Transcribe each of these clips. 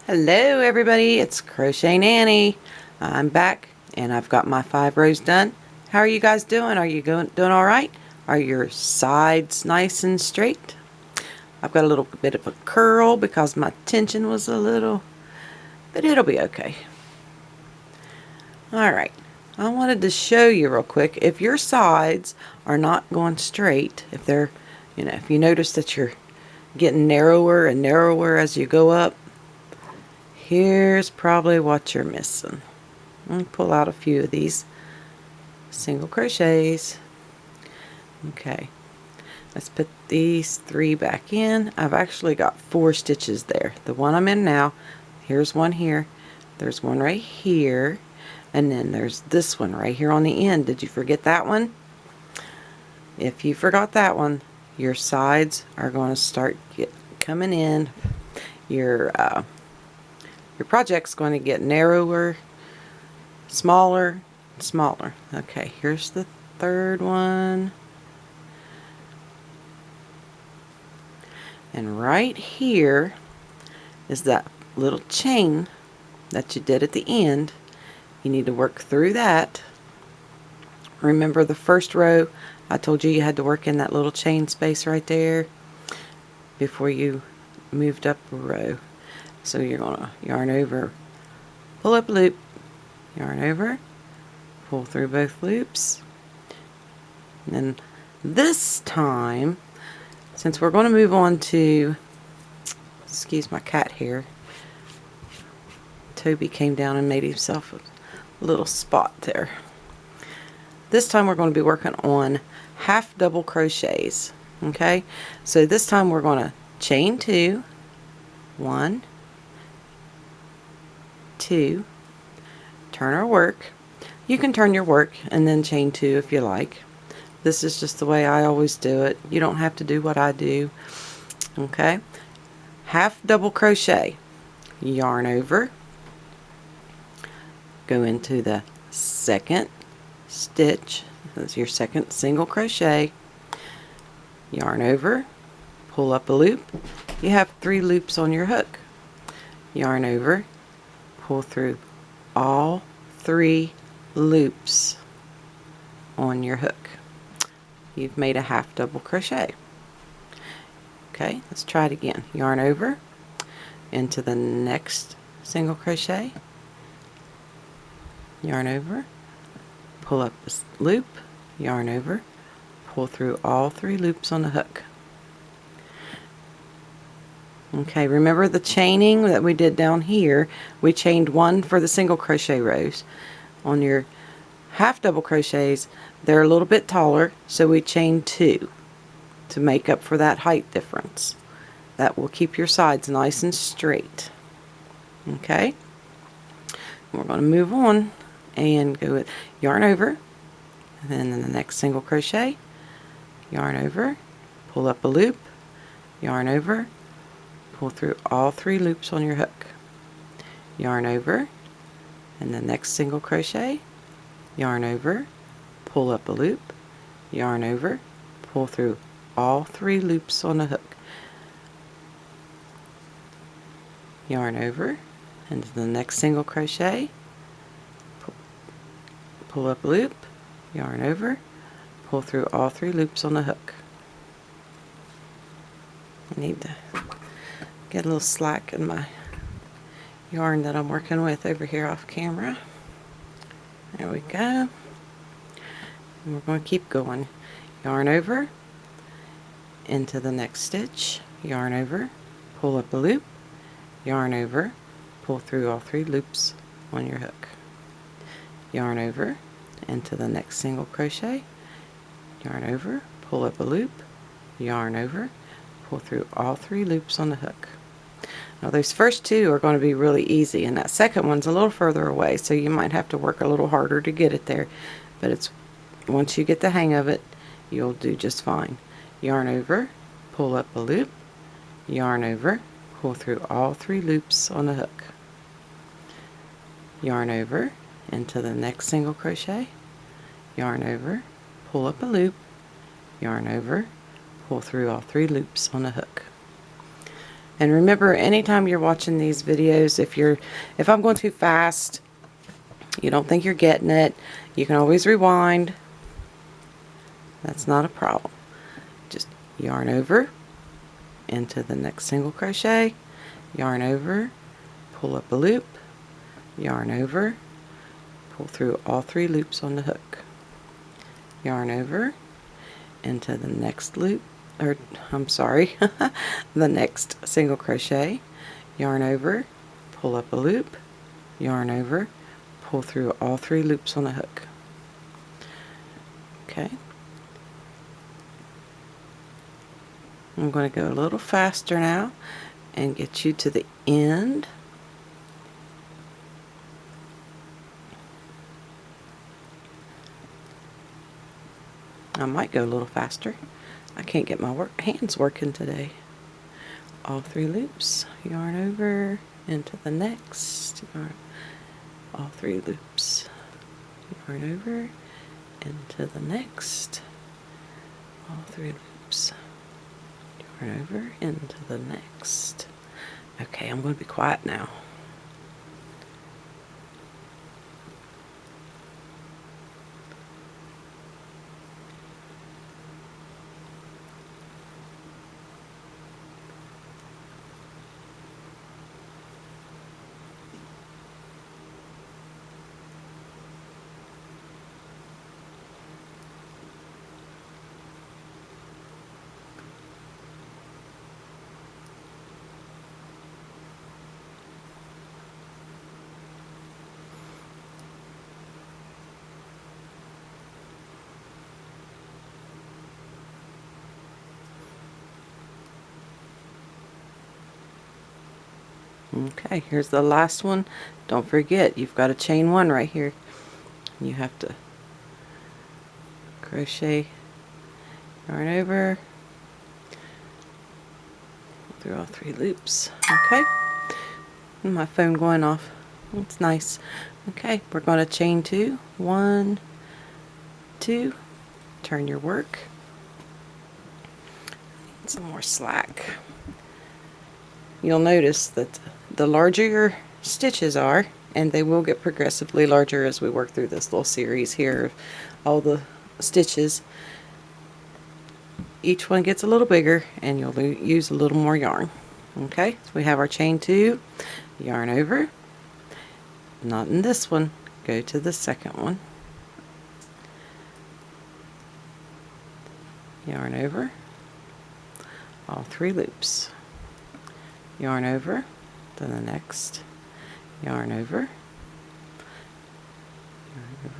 Hello everybody, it's Crochet Nanny. I'm back and I've got my 5 rows done. How are you guys doing? Are you doing alright? Are your sides nice and straight? I've got a little bit of a curl because my tension was a little, but it'll be okay. Alright, I wanted to show you real quick, if your sides are not going straight, if they're, if you notice that you're getting narrower and narrower as you go up, here's probably what you're missing. I'll pull out a few of these single crochets. Okay, let's put these 3 back in. I've actually got 4 stitches there. The one I'm in now, here's one here, there's one right here, and then there's this one right here on the end. Did you forget that one? If you forgot that one, your sides are going to start coming in. Your project's going to get narrower, smaller, smaller. Okay, here's the 3rd one. And right here is that little chain that you did at the end. You need to work through that. Remember the first row, I told you you had to work in that little chain space right there before you moved up a row. So you're going to yarn over, pull up a loop, yarn over, pull through both loops. And then this time, since we're going to move on to, excuse my cat here, Toby came down and made himself a little spot there. This time we're going to be working on half double crochets. Okay, so this time we're going to chain 2, 1, 2, turn our work. You can turn your work and then chain 2 if you like. This is just the way I always do it. You don't have to do what I do. Okay, half double crochet, yarn over, go into the 2nd stitch, that's your 2nd single crochet, yarn over, pull up a loop. You have 3 loops on your hook. Yarn over, pull through all 3 loops on your hook. You've made a half double crochet. Okay, let's try it again. Yarn over into the next single crochet, yarn over, pull up a loop, yarn over, pull through all 3 loops on the hook. Okay, remember the chaining that we did down here? We chained 1 for the single crochet rows. On your half double crochets, they're a little bit taller, so we chained 2 to make up for that height difference. That will keep your sides nice and straight. Okay, we're going to move on and go with yarn over, and then in the next single crochet, yarn over, pull up a loop, yarn over, pull through all 3 loops on your hook, yarn over, and the next single crochet, yarn over, pull up a loop, yarn over, pull through all 3 loops on the hook, yarn over, and the next single crochet, pull up a loop, yarn over, pull through all 3 loops on the hook. I need to get a little slack in my yarn that I'm working with over here off camera. There we go. And we're going to keep going. Yarn over into the next stitch, yarn over, pull up a loop, yarn over, pull through all 3 loops on your hook, yarn over into the next single crochet, yarn over, pull up a loop, yarn over, pull through all 3 loops on the hook. Now those first 2 are going to be really easy, and that second one's a little further away, so you might have to work a little harder to get it there, but it's once you get the hang of it, you'll do just fine. Yarn over, pull up a loop, yarn over, pull through all 3 loops on the hook, yarn over into the next single crochet, yarn over, pull up a loop, yarn over, pull through all 3 loops on the hook. And remember, anytime you're watching these videos, if I'm going too fast, you don't think you're getting it, you can always rewind. That's not a problem. Just yarn over into the next single crochet, yarn over, pull up a loop, yarn over, pull through all 3 loops on the hook, yarn over into the next loop, or I'm sorry, the next single crochet, yarn over, pull up a loop, yarn over, pull through all 3 loops on the hook. Okay. I'm going to go a little faster now and get you to the end. I might go a little faster. I can't get my hands working today. All 3 loops, yarn over into the next, yarn, all 3 loops, yarn over into the next, all 3 loops, yarn over into the next. Okay, I'm going to be quiet now. Okay, here's the last one. Don't forget, you've got a chain 1 right here. You have to crochet, yarn over, through all 3 loops. Okay, and my phone going off. It's nice. Okay, we're going to chain 2. 1, 2. Turn your work. Some more slack. You'll notice that the larger your stitches are, and they will get progressively larger as we work through this little series here of all the stitches, each one gets a little bigger and you'll use a little more yarn. Okay, so we have our chain 2, yarn over, not in this one, go to the second one, yarn over, all 3 loops, yarn over, then the next, yarn over,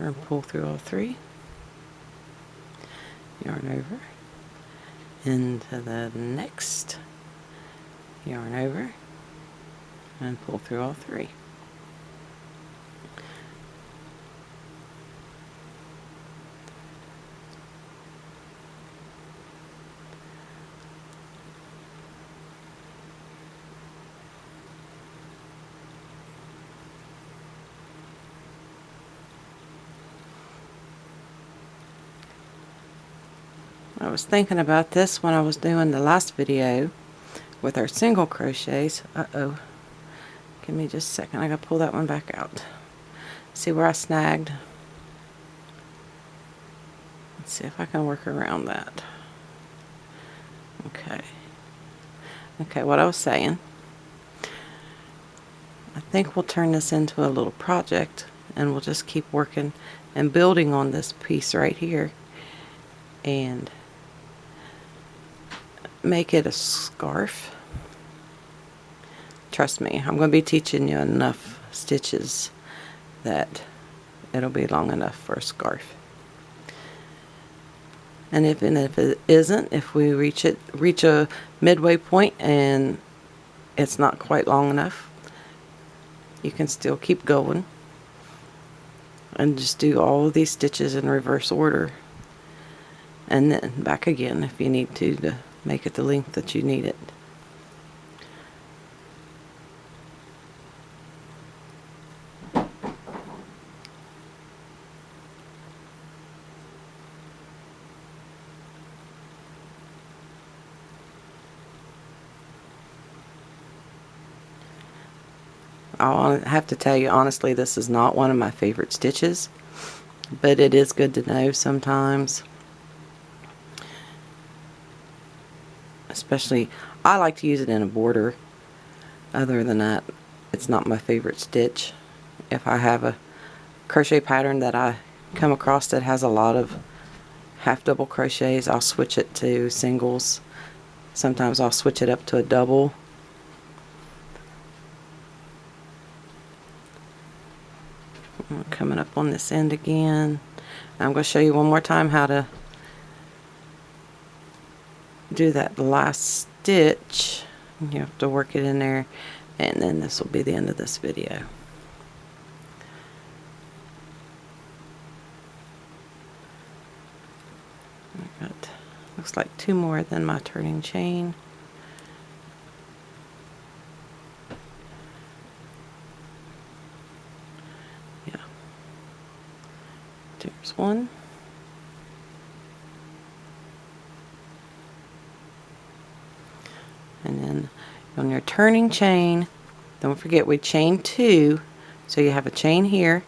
and pull through all 3, yarn over, into the next, yarn over, and pull through all 3. I was thinking about this when I was doing the last video with our single crochets. Uh-oh. Give me just a second. I gotta pull that one back out. See where I snagged? Let's see if I can work around that. Okay. Okay, what I was saying. I think we'll turn this into a little project and we'll just keep working and building on this piece right here and make it a scarf. Trust me, I'm going to be teaching you enough stitches that it'll be long enough for a scarf. And even if it isn't, if we reach a midway point and it's not quite long enough, you can still keep going and just do all of these stitches in reverse order and then back again if you need to make it the length that you need it. I'll have to tell you honestly, this is not one of my favorite stitches, but it is good to know sometimes. Especially, I like to use it in a border. Other than that, it's not my favorite stitch. If I have a crochet pattern that I come across that has a lot of half double crochets, I'll switch it to singles. Sometimes I'll switch it up to a double. I'm coming up on this end again. I'm going to show you one more time how to do that last stitch. You have to work it in there, and then this will be the end of this video. I've got, looks like 2 more than my turning chain. Yeah. There's one. And then on your turning chain, don't forget we chain 2, so you have a chain here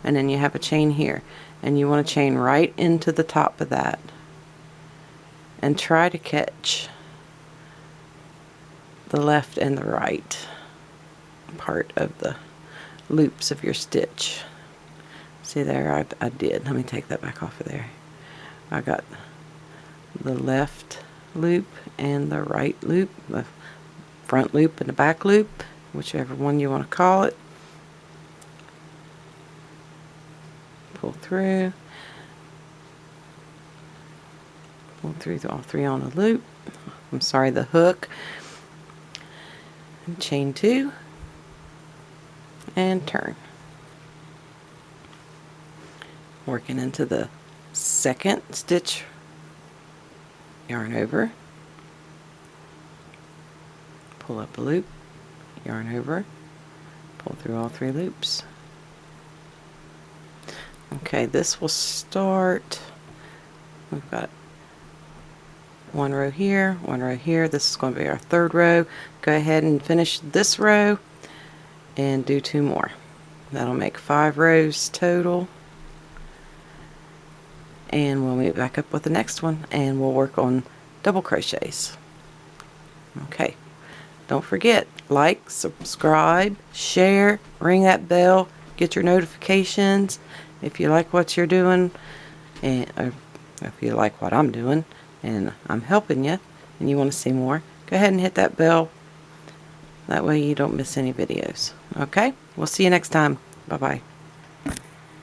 and then you have a chain here, and you want to chain right into the top of that and try to catch the left and the right part of the loops of your stitch. See there, I did. Let me take that back off of there. I got the left loop and the right loop, the front loop and the back loop, whichever one you want to call it. Pull through all 3 on a loop. I'm sorry, the hook. And chain 2 and turn. Working into the second stitch, yarn over, pull up a loop, yarn over, pull through all 3 loops. Okay, this will start, we've got 1 row here, 1 row here. This is going to be our 3rd row. Go ahead and finish this row and do 2 more. That'll make 5 rows total. And we'll meet back up with the next one, and we'll work on double crochets. Okay, don't forget, like, subscribe, share, ring that bell, get your notifications if you like what you're doing, and if you like what I'm doing and I'm helping you and you want to see more, go ahead and hit that bell. That way you don't miss any videos. Okay, we'll see you next time. Bye bye.